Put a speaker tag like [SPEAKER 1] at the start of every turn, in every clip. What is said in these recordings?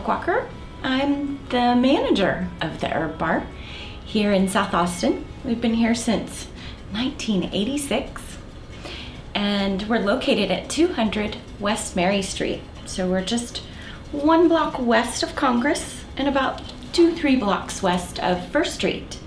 [SPEAKER 1] OakWalker. I'm the manager of the Herb Bar here in South Austin. We've been here since 1986, and we're located at 200 West Mary Street. So we're just 1 block west of Congress and about 2-3 blocks west of 1st Street.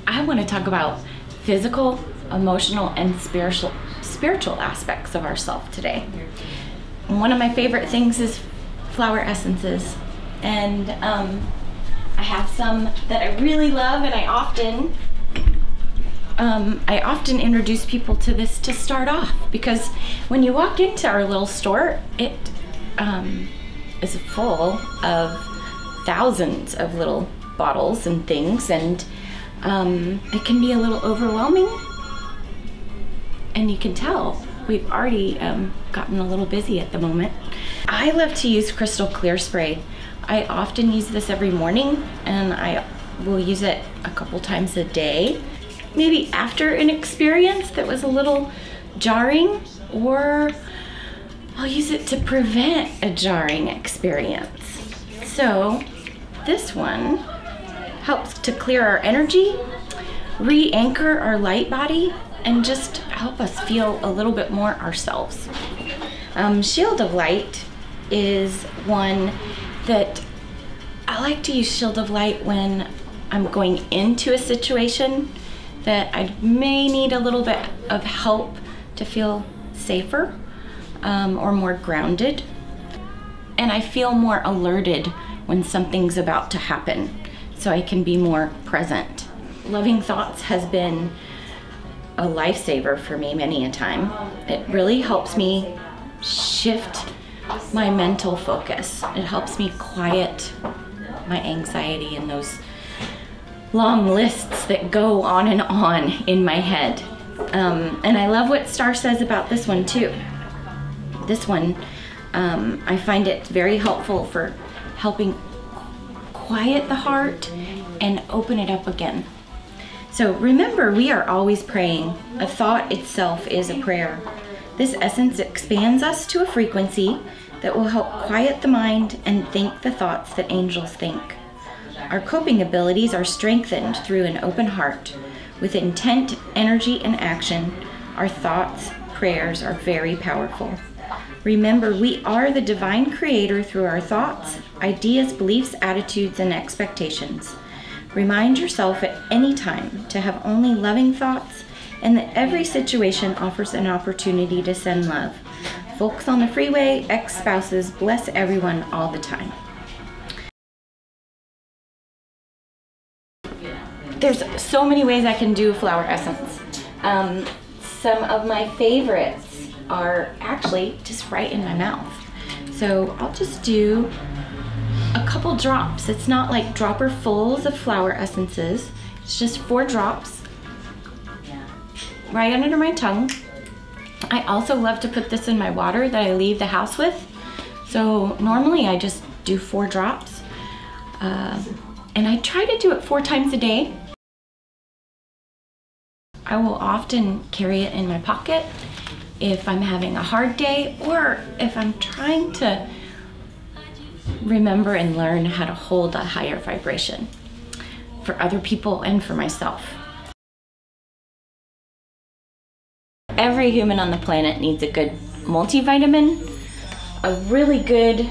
[SPEAKER 1] I want to talk about physical, emotional, and spiritual aspects of ourselves today. One of my favorite things is flower essences, and I have some that I really love, and I often introduce people to this to start off, because when you walk into our little store, it is full of thousands of little bottles and things, and it can be a little overwhelming, and you can tell we've already gotten a little busy at the moment. I love to use crystal clear spray. I often use this every morning, and I will use it a couple times a day. Maybe after an experience that was a little jarring, or I'll use it to prevent a jarring experience. So this one helps to clear our energy, re-anchor our light body, and just help us feel a little bit more ourselves. Shield of Light is one that I like to use. Shield of Light when I'm going into a situation that I may need a little bit of help to feel safer or more grounded. And I feel more alerted when something's about to happen, so I can be more present. Loving Thoughts has been a lifesaver for me many a time. It really helps me shift my mental focus. It helps me quiet my anxiety and those long lists that go on and on in my head. And I love what Star says about this one too. This one, I find it very helpful for helping quiet the heart and open it up again. So remember, we are always praying. A thought itself is a prayer. This essence expands us to a frequency that will help quiet the mind and think the thoughts that angels think. Our coping abilities are strengthened through an open heart. With intent, energy, and action, our thoughts, prayers are very powerful. Remember, we are the divine creator through our thoughts, ideas, beliefs, attitudes, and expectations. Remind yourself at any time to have only loving thoughts, and that every situation offers an opportunity to send love. Folks on the freeway, ex-spouses, bless everyone all the time. There's so many ways I can do flower essence. Some of my favorites are actually just right in my mouth. So I'll just do a couple drops. It's not like dropper fulls of flower essences. It's just 4 drops right under my tongue. I also love to put this in my water that I leave the house with. So normally I just do 4 drops. And I try to do it 4 times a day. I will often carry it in my pocket if I'm having a hard day, or if I'm trying to remember and learn how to hold a higher vibration for other people and for myself. Every human on the planet needs a good multivitamin, a really good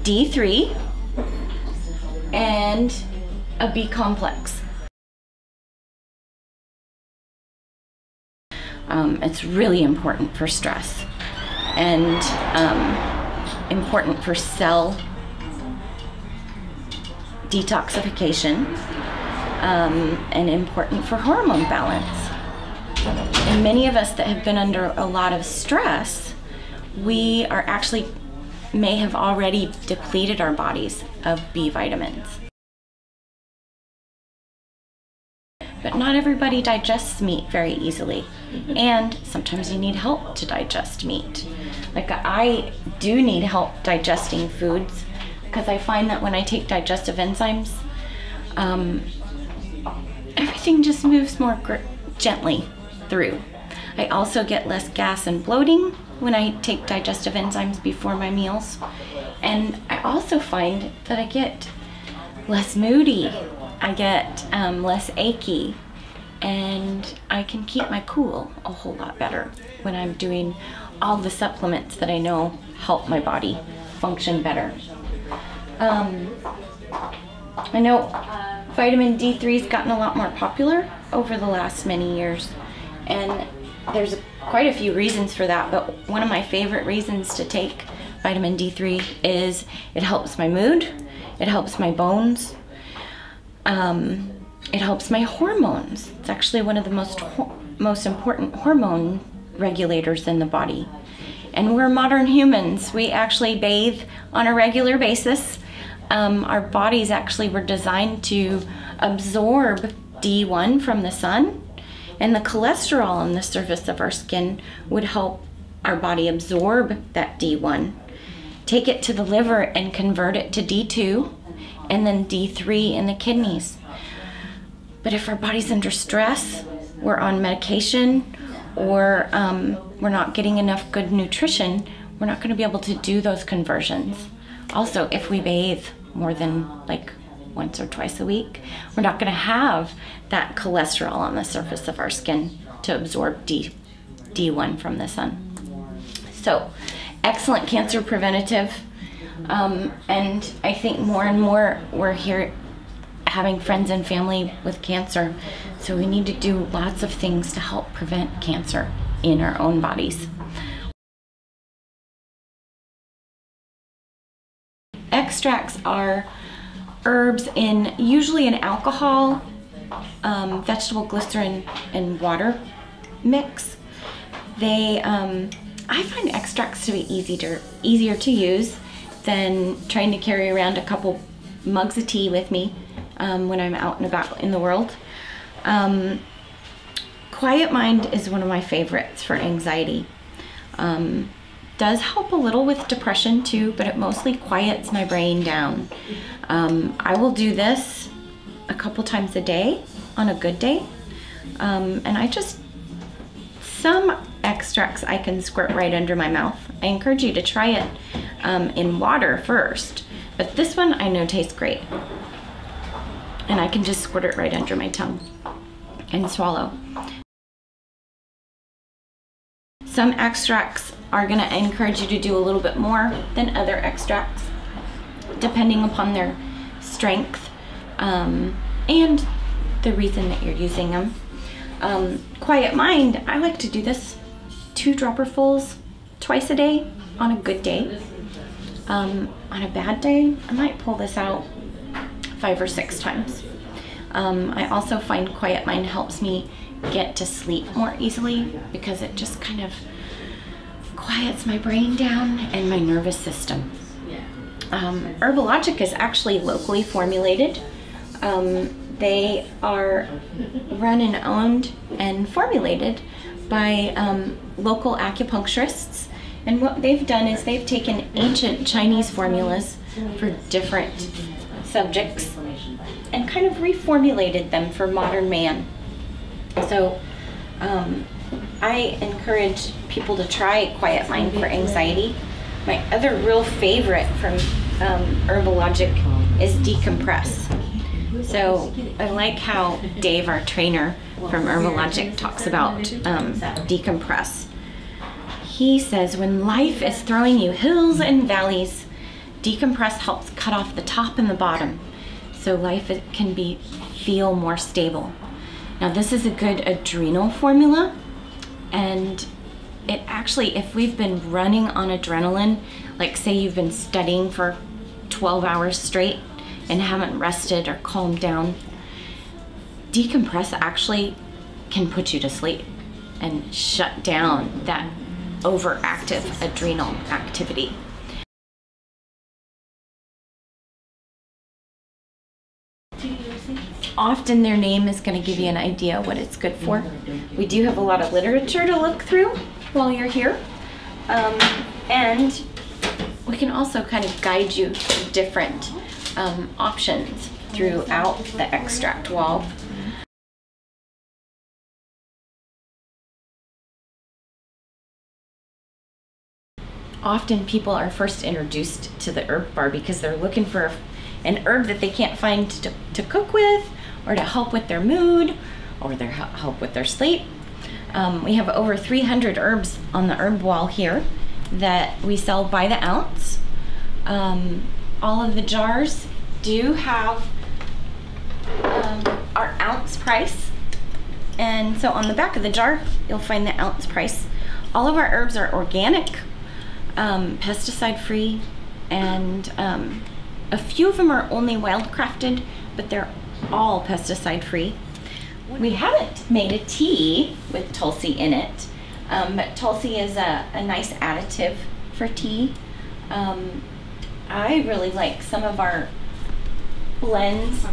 [SPEAKER 1] D3, and a B complex. It's really important for stress, and important for cell detoxification, and important for hormone balance. And many of us that have been under a lot of stress, we are actually may have already depleted our bodies of B vitamins. But not everybody digests meat very easily, and sometimes you need help to digest meat. Like, I do need help digesting foods, because I find that when I take digestive enzymes, everything just moves more gently through. I also get less gas and bloating, when I take digestive enzymes before my meals. And I also find that I get less moody, I get less achy, and I can keep my cool a whole lot better when I'm doing all the supplements that I know help my body function better. I know vitamin D3 has gotten a lot more popular over the last many years, and there's quite a few reasons for that, but one of my favorite reasons to take vitamin D3 is it helps my mood, it helps my bones, it helps my hormones. It's actually one of the most important hormone regulators in the body. And we're modern humans. We actually bathe on a regular basis. Our bodies actually were designed to absorb D1 from the sun, and the cholesterol on the surface of our skin would help our body absorb that D1, take it to the liver and convert it to D2, and then D3 in the kidneys. But if our body's under stress, we're on medication, or we're not getting enough good nutrition, we're not going to be able to do those conversions. Also, if we bathe more than like once or twice a week, we're not going to have that cholesterol on the surface of our skin to absorb D1 from the sun. So, excellent cancer preventative. And I think more and more we're here having friends and family with cancer, so we need to do lots of things to help prevent cancer in our own bodies. Extracts are herbs usually in alcohol, vegetable glycerin, and water mix. I find extracts to be easier to use than trying to carry around a couple mugs of tea with me when I'm out and about in the world. Quiet Mind is one of my favorites for anxiety. Does help a little with depression too, but it mostly quiets my brain down. I will do this a couple times a day on a good day. And some extracts I can squirt right under my mouth. I encourage you to try it in water first, but this one I know tastes great. And I can just squirt it right under my tongue and swallow. Some extracts are going to encourage you to do a little bit more than other extracts, depending upon their strength and the reason that you're using them. Quiet Mind, I like to do this 2 dropperfuls twice a day on a good day. On a bad day, I might pull this out 5 or 6 times. I also find Quiet Mind helps me get to sleep more easily because it just kind of quiets my brain down and my nervous system. Herbologic is actually locally formulated. They are run and owned and formulated by local acupuncturists. And what they've done is they've taken ancient Chinese formulas for different subjects and kind of reformulated them for modern man. So I encourage people to try Quiet Mind for anxiety. My other real favorite from Herbologic is Decompress. So I like how Dave, our trainer from Herbologic, talks about Decompress. He says, when life is throwing you hills and valleys, Decompress helps cut off the top and the bottom, so life can feel more stable. Now this is a good adrenal formula, and it actually, if we've been running on adrenaline, like say you've been studying for 12 hours straight and haven't rested or calmed down, Decompress actually can put you to sleep and shut down that overactive adrenal activity. Often their name is going to give you an idea what it's good for. We do have a lot of literature to look through while you're here. And we can also kind of guide you to different options throughout the extract wall. often people are first introduced to the herb bar because they're looking for an herb that they can't find to cook with, or to help with their mood, or their help with their sleep. We have over 300 herbs on the herb wall here that we sell by the ounce. All of the jars do have our ounce price, and so on the back of the jar you'll find the ounce price. All of our herbs are organic, pesticide free, and a few of them are only wildcrafted, but they're all pesticide free. We haven't made a tea with Tulsi in it, but Tulsi is a nice additive for tea. I really like some of our blends.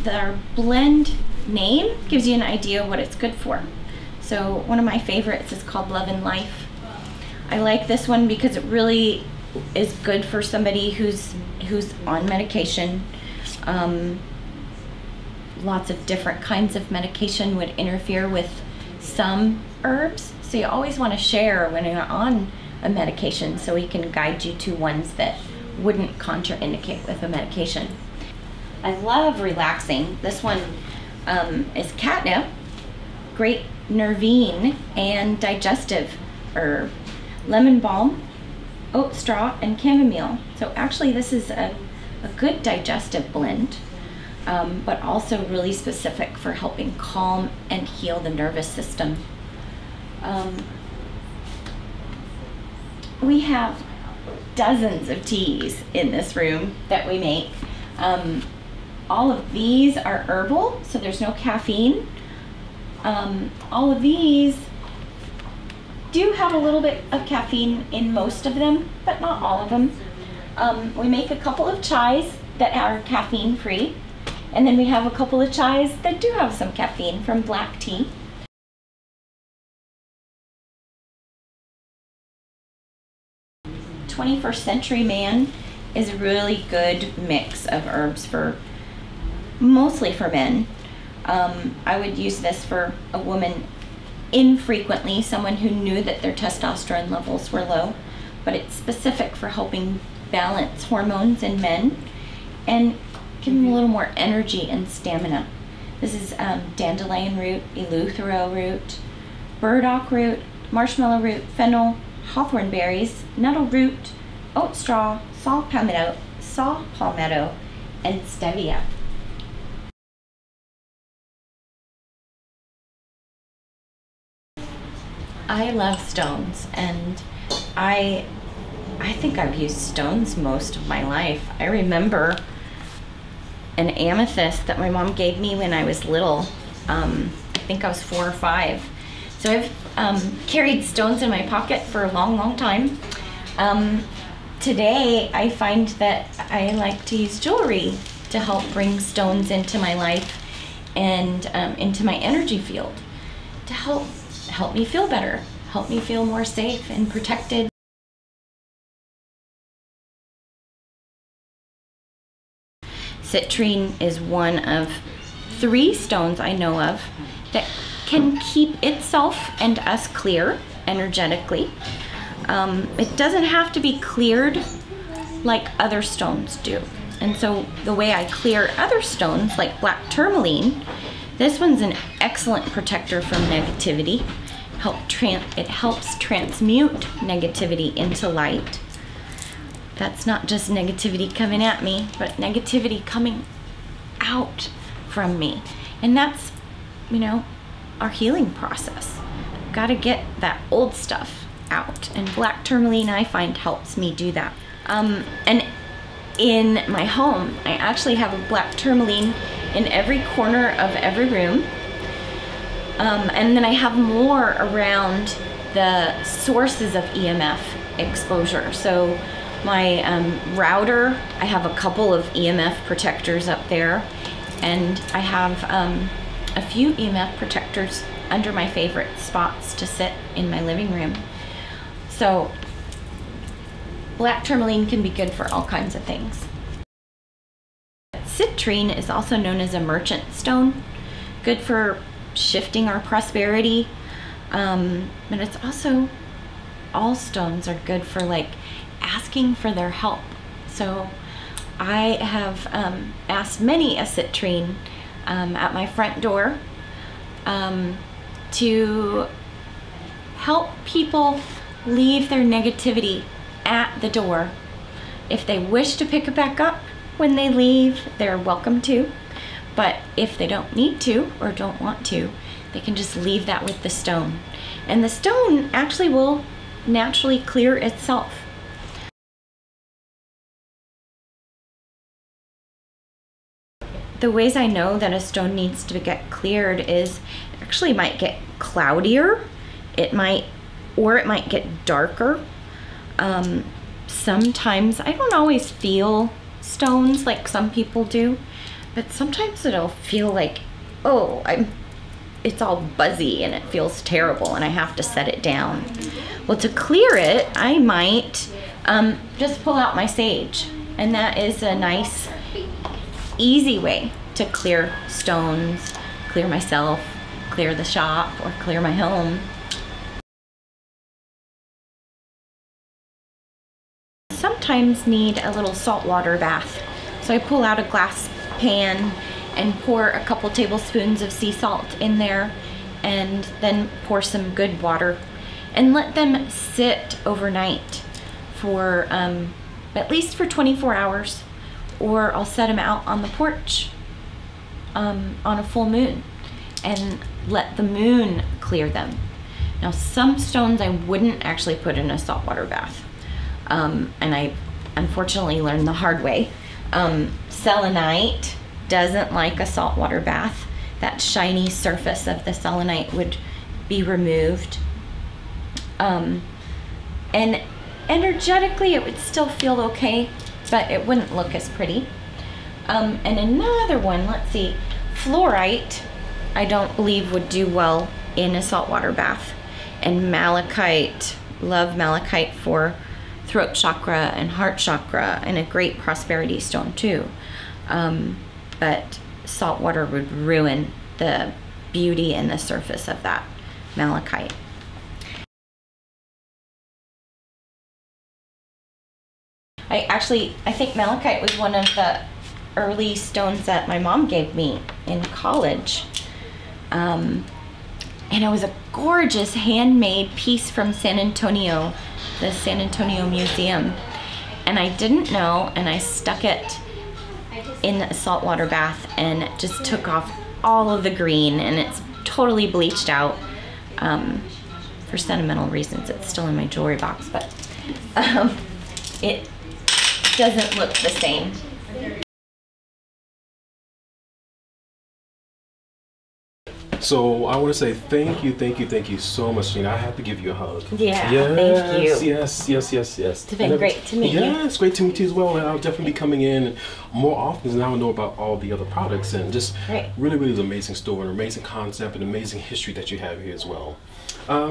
[SPEAKER 1] Their blend name gives you an idea what it's good for. So one of my favorites is called Love and Life. I like this one because it really is good for somebody who's on medication. Lots of different kinds of medication would interfere with some herbs, so you always want to share when you're on a medication, so we can guide you to ones that wouldn't contraindicate with a medication. I love relaxing. This one is catnip, great nervine and digestive herb, lemon balm, oat straw, and chamomile. So actually this is a good digestive blend, but also really specific for helping calm and heal the nervous system. We have dozens of teas in this room that we make. All of these are herbal, so there's no caffeine. All of these do have a little bit of caffeine in most of them, but not all of them. We make a couple of chais that are caffeine free, and then we have a couple of chais that do have some caffeine from black tea. 21st Century Man is a really good mix of herbs for mostly for men. I would use this for a woman infrequently, someone who knew that their testosterone levels were low, but it's specific for helping balance hormones in men and give them a little more energy and stamina. This is dandelion root, eleuthero root, burdock root, marshmallow root, fennel, hawthorn berries, nettle root, oat straw, saw palmetto, and stevia. I love stones, and I think I've used stones most of my life. I remember an amethyst that my mom gave me when I was little. I think I was 4 or 5. So I've carried stones in my pocket for a long, long time. Today I find that I like to use jewelry to help bring stones into my life and into my energy field to help me feel better, help me feel more safe and protected. Citrine is one of 3 stones I know of that can keep itself and us clear energetically. It doesn't have to be cleared like other stones do. And so the way I clear other stones, like black tourmaline, this one's an excellent protector from negativity. It helps transmute negativity into light. That's not just negativity coming at me, but negativity coming out from me. And that's, you know, our healing process. Got to get that old stuff out. And black tourmaline, I find, helps me do that. And in my home, I actually have a black tourmaline in every corner of every room. And then I have more around the sources of EMF exposure. So my router, I have a couple of EMF protectors up there, and I have a few EMF protectors under my favorite spots to sit in my living room. So black tourmaline can be good for all kinds of things. Citrine is also known as a merchant stone, good for shifting our prosperity, but it's also all stones are good for like asking for their help. So I have asked many a citrine at my front door to help people leave their negativity at the door. If they wish to pick it back up when they leave, they're welcome to. But if they don't need to or don't want to, they can just leave that with the stone. And the stone actually will naturally clear itself. The ways I know that a stone needs to get cleared is it actually might get cloudier, it might get darker. Sometimes, I don't always feel stones like some people do, but sometimes it'll feel like, oh, it's all buzzy and it feels terrible and I have to set it down. Well, to clear it, I might just pull out my sage, and that is a nice, easy way to clear stones, clear myself, clear the shop, or clear my home. Sometimes need a little saltwater bath. So I pull out a glass pan and pour a couple tablespoons of sea salt in there, and then pour some good water and let them sit overnight for at least for 24 hours, or I'll set them out on the porch on a full moon and let the moon clear them. Now, some stones I wouldn't actually put in a saltwater bath, and I unfortunately learned the hard way. Selenite doesn't like a saltwater bath. That shiny surface of the selenite would be removed, and energetically it would still feel okay, but it wouldn't look as pretty. And another one, let's see, fluorite, I don't believe would do well in a saltwater bath. And malachite, love malachite for throat chakra and heart chakra, and a great prosperity stone too. But salt water would ruin the beauty and the surface of that malachite. I think malachite was one of the early stones that my mom gave me in college. And it was a gorgeous handmade piece from San Antonio, the San Antonio Museum. And I didn't know, and I stuck it in a saltwater bath, and it just took off all of the green, and it's totally bleached out. For sentimental reasons, it's still in my jewelry box, but it doesn't look the same.
[SPEAKER 2] So I want to say thank you so much, Gina. I have to give you a hug.
[SPEAKER 1] Yeah,
[SPEAKER 2] yes,
[SPEAKER 1] thank you.
[SPEAKER 2] Yes.
[SPEAKER 1] It's been great to meet you.
[SPEAKER 2] Yeah, it's great to meet you as well. And I'll definitely be coming in more often, and now I know about all the other products, and just really is an amazing store, an amazing concept, an amazing history that you have here as well.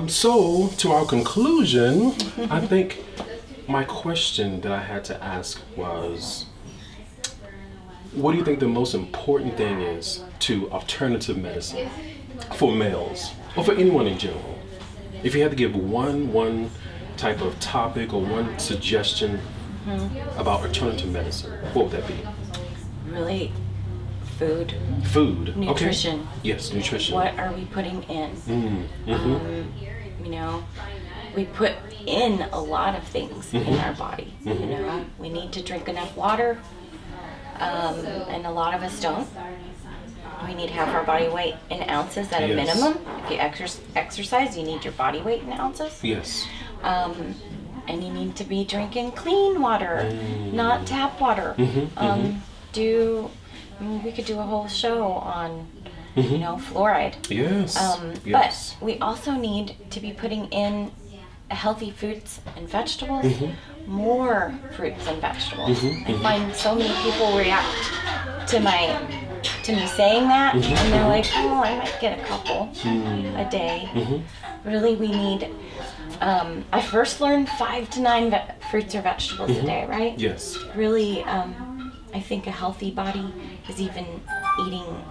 [SPEAKER 2] So to our conclusion, I think my question that I had to ask was, what do you think the most important thing is to alternative medicine for males, or for anyone in general? If you had to give one type of topic or one suggestion about alternative medicine, what would that be?
[SPEAKER 1] Really, food.
[SPEAKER 2] Food.
[SPEAKER 1] Nutrition.
[SPEAKER 2] Okay. Yes, nutrition.
[SPEAKER 1] What are we putting in? You know, we put in a lot of things in our body. You know, we need to drink enough water, and a lot of us don't. We need to have our body weight in ounces at a minimum. If you exercise, you need your body weight in ounces.
[SPEAKER 2] Yes.
[SPEAKER 1] And you need to be drinking clean water, not tap water. We could do a whole show on, you know, fluoride.
[SPEAKER 2] Yes.
[SPEAKER 1] But we also need to be putting in healthy fruits and vegetables, more fruits and vegetables. I find so many people react to me saying that, and they're like, oh, I might get a couple a day. Really, we need, I first learned 5 to 9 fruits or vegetables a day, right?
[SPEAKER 2] Yes.
[SPEAKER 1] Really, I think a healthy body is even eating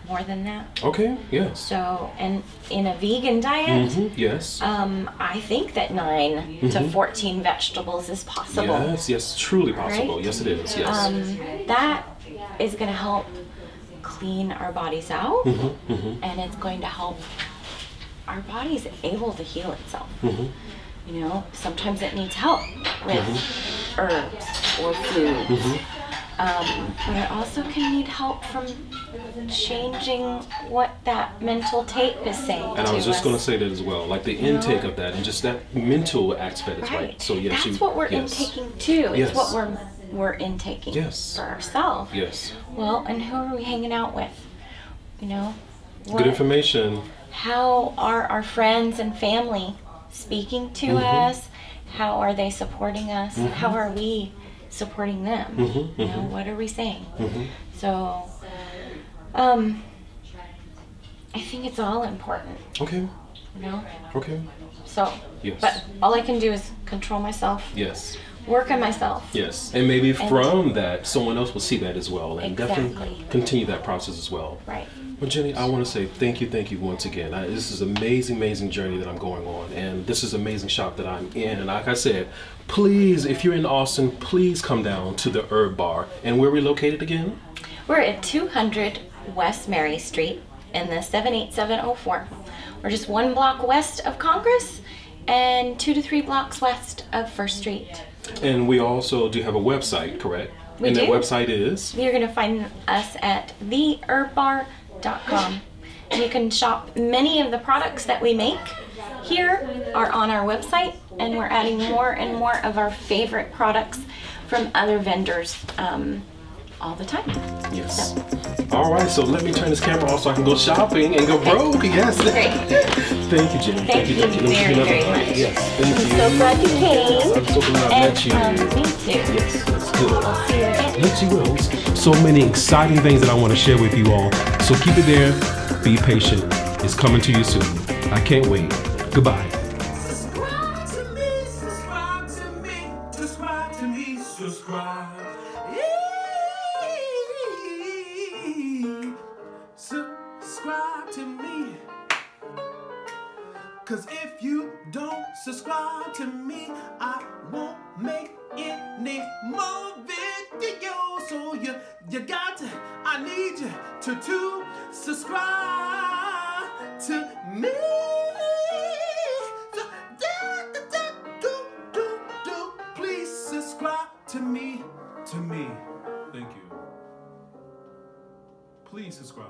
[SPEAKER 1] more than that.
[SPEAKER 2] Okay, yes.
[SPEAKER 1] So, and in a vegan diet,
[SPEAKER 2] yes.
[SPEAKER 1] I think that 9 to 14 vegetables is possible.
[SPEAKER 2] Yes, yes, truly possible.
[SPEAKER 1] Right?
[SPEAKER 2] Yes, it is. Yes.
[SPEAKER 1] That is going to help clean our bodies out, and it's going to help our body's able to heal itself. You know, sometimes it needs help with herbs or food. But it also can need help from changing what that mental tape is saying.
[SPEAKER 2] And I was just going to say that as well, like the intake of that and just that mental aspect is right. So yes,
[SPEAKER 1] that's what we're intaking too. It's what we're intaking for ourselves.
[SPEAKER 2] Yes.
[SPEAKER 1] Well, and who are we hanging out with? You know,
[SPEAKER 2] good information.
[SPEAKER 1] How are our friends and family speaking to us? How are they supporting us? How are we supporting them? You know, what are we saying? So, I think it's all important.
[SPEAKER 2] Okay.
[SPEAKER 1] You know?
[SPEAKER 2] Okay.
[SPEAKER 1] So, but all I can do is control myself.
[SPEAKER 2] Yes.
[SPEAKER 1] Work on myself.
[SPEAKER 2] Yes. And maybe from that, someone else will see that as well and definitely continue that process as well.
[SPEAKER 1] Right.
[SPEAKER 2] Well, Jenny, I want to say thank you once again. This is an amazing journey that I'm going on, and this is an amazing shop that I'm in. And like I said, please, if you're in Austin, please come down to the Herb Bar. And where are we located again?
[SPEAKER 1] We're at 200 West Mary Street in the 78704. We're just 1 block west of Congress and 2 to 3 blocks west of First Street.
[SPEAKER 2] And we also do have a website, correct?
[SPEAKER 1] We do.
[SPEAKER 2] And that website is?
[SPEAKER 1] You're going to find us at theherbbar.com. You can shop many of the products that we make here are on our website, and we're adding more and more of our favorite products from other vendors all the time.
[SPEAKER 2] Yes. All right, so let me turn this camera off so I can go shopping and go broke. Yes.
[SPEAKER 1] Great.
[SPEAKER 2] Thank you, Jenny.
[SPEAKER 1] Thank you very much.
[SPEAKER 2] Yes, thank you.
[SPEAKER 1] I'm so glad you came.
[SPEAKER 2] I'm so glad I met you.
[SPEAKER 1] Me too.
[SPEAKER 2] Yes, that's good.
[SPEAKER 1] I'll see you again.
[SPEAKER 2] Yes, you will. So many exciting things that I want to share with you all. So keep it there. Be patient. It's coming to you soon. I can't wait. Goodbye.
[SPEAKER 3] Subscribe to me, subscribe to me, subscribe to me, subscribe. Subscribe to me. 'Cause if you don't subscribe to me, I won't make any more videos. So you got to, I need you to subscribe to me. Please subscribe to me. Thank you. Please subscribe.